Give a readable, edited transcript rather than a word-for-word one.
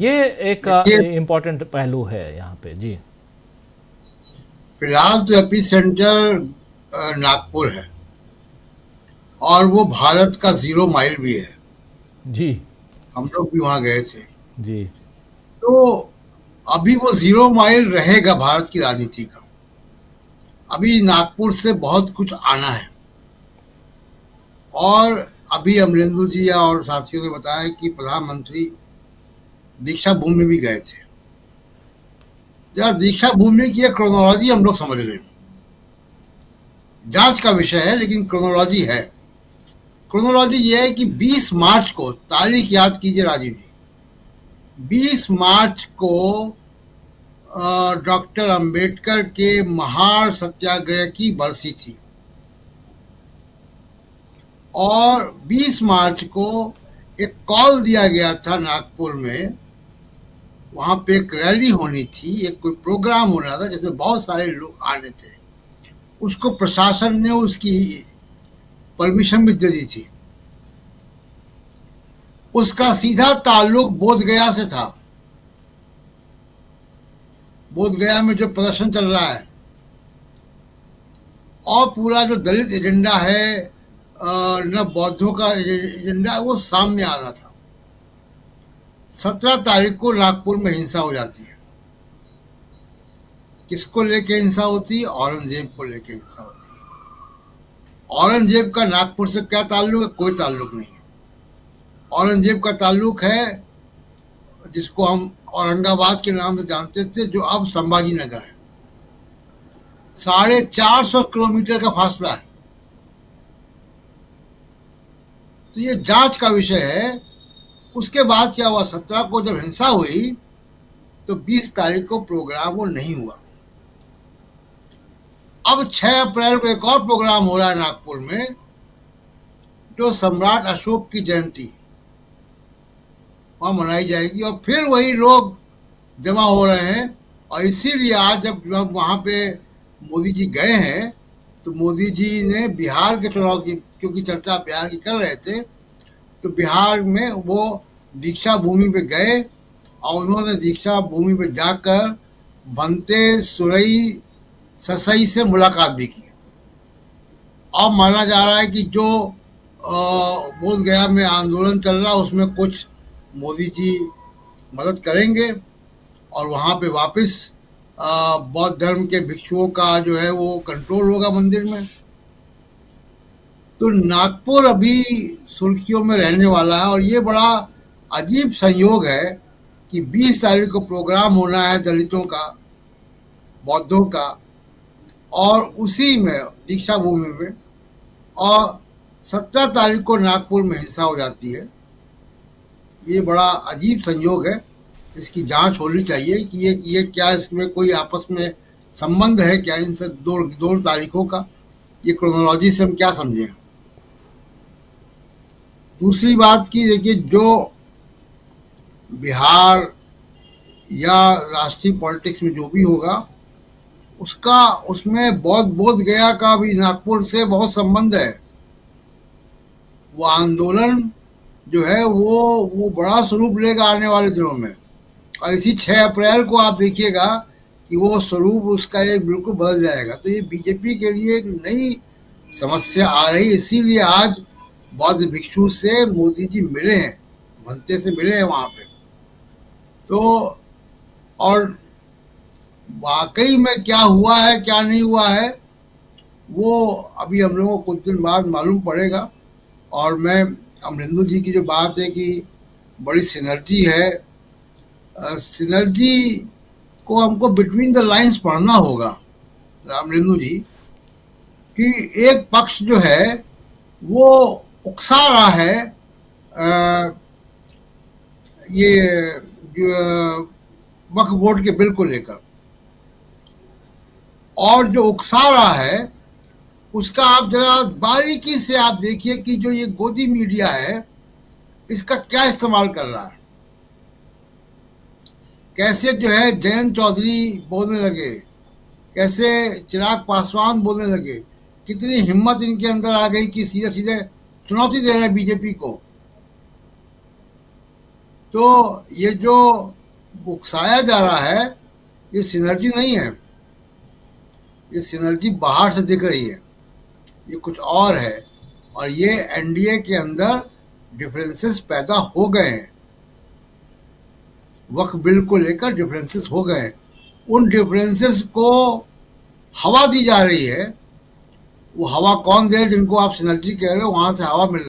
ये एक देखिए, इम्पोर्टेंट पहलू है यहाँ पे जी। फिलहाल तो एपी सेंटर नागपुर है और वो भारत का 0 माइल भी है। जी। हम लोग भी वहाँ गए थे। जी। तो अभी वो 0 माइल रहेगा भारत की राजनीति का। अभी नागपुर से बहुत कुछ आना है। और अभी अमरेंद्र जी और साथियों ने बताया कि प्रधानमंत्री दीक्षा भूमि भी गए थे। जरा दीक्षा भूमि की एक क्रोनोलॉजी हम लोग समझ लें। जांच का विषय है लेकिन क्रोनोलॉजी है। क्रोनोलॉजी ये है कि 20 मार्च को, तारीख याद कीजिए राजीव जी, 20 मार्च को डॉक्टर अंबेडकर के महार सत्याग्रह की बरसी थी और 20 मार्च को एक कॉल दिया गया था नागपुर में। वहां पे एक रैली होनी थी, एक कोई प्रोग्राम होना था जिसमें बहुत सारे लोग आने थे। उसको प्रशासन ने उसकी परमिशन भी दे दी थी। उसका सीधा ताल्लुक बोधगया से था। बोधगया में जो प्रदर्शन चल रहा है और पूरा जो दलित एजेंडा है, न बौद्धों का एजेंडा, वो सामने आ रहा था। 17 तारीख को नागपुर में हिंसा हो जाती है। किसको लेके हिंसा होती है? औरंगजेब को लेके हिंसा होती है। औरंगजेब का नागपुर से क्या ताल्लुक है? कोई ताल्लुक नहीं है। औरंगजेब का ताल्लुक है जिसको हम औरंगाबाद के नाम से जानते थे, जो अब संभाजी नगर है। 450 किलोमीटर का फासला है। तो ये जांच का विषय है। उसके बाद क्या हुआ? 17 को जब हिंसा हुई तो 20 तारीख को प्रोग्राम वो नहीं हुआ। अब 6 अप्रैल को एक और प्रोग्राम हो रहा है नागपुर में, जो सम्राट अशोक की जयंती वहां मनाई जाएगी और फिर वही लोग जमा हो रहे हैं। और इसीलिए आज जब वहां पे मोदी जी गए हैं तो मोदी जी ने बिहार के चुनाव की, क्योंकि चर्चा बिहार की कर रहे थे, तो बिहार में वो दीक्षा भूमि पे गए और उन्होंने दीक्षा भूमि पे जाकर भंते सुरई ससई से मुलाकात भी की। अब माना जा रहा है कि जो बोध गया में आंदोलन चल रहा है उसमें कुछ मोदी जी मदद करेंगे और वहाँ पे वापस बौद्ध धर्म के भिक्षुओं का जो है वो कंट्रोल होगा मंदिर में। तो नागपुर अभी सुर्खियों में रहने वाला है और ये बड़ा अजीब संयोग है कि 20 तारीख को प्रोग्राम होना है दलितों का, बौद्धों का, और उसी में दीक्षा भूमि में, और 17 तारीख को नागपुर में हिंसा हो जाती है। ये बड़ा अजीब संयोग है। इसकी जांच होनी चाहिए कि ये क्या, इसमें कोई आपस में संबंध है क्या इन सब दो तारीखों का? ये क्रोनोलॉजी से हम क्या समझें? दूसरी बात की, देखिए, जो बिहार या राष्ट्रीय पॉलिटिक्स में जो भी होगा उसका, उसमें बोध गया का भी नागपुर से बहुत संबंध है। वो आंदोलन जो है वो बड़ा स्वरूप लेगा आने वाले दिनों में। और इसी 6 अप्रैल को आप देखिएगा कि वो स्वरूप उसका एक बिल्कुल बदल जाएगा। तो ये बीजेपी के लिए एक नई समस्या आ रही है। इसीलिए आज बौद्ध भिक्षु से मोदी जी मिले हैं, भंते से मिले हैं वहाँ पे। तो और वाकई में क्या हुआ है क्या नहीं हुआ है वो अभी हम लोगों को कुछ दिन बाद मालूम पड़ेगा। और मैं अमरिंदर जी की जो बात है कि बड़ी सिनर्जी है, सिनर्जी को हमको बिटवीन द लाइंस पढ़ना होगा रामलिंदु जी, कि एक पक्ष जो है वो उकसा रहा है ये वक्फ बोर्ड के बिल को लेकर, और जो उकसा रहा है उसका आप जरा बारीकी से आप देखिए कि जो ये गोदी मीडिया है इसका क्या इस्तेमाल कर रहा है। कैसे जो है जयंत चौधरी बोलने लगे, कैसे चिराग पासवान बोलने लगे, कितनी हिम्मत इनके अंदर आ गई कि सीधे सीधे चुनौती दे रहे हैं बीजेपी को। तो ये जो उकसाया जा रहा है ये सिनर्जी नहीं है, ये सिनर्जी बाहर से दिख रही है, ये कुछ और है। और ये एनडीए के अंदर डिफरेंसेस पैदा हो गए हैं, वक्फ बिल को लेकर डिफरेंसेस हो गए हैं। उन डिफरेंसेस को हवा दी जा रही है। वो हवा कौन दे, जिनको आप सिनर्जी कह रहे हो, वहां से हवा मिल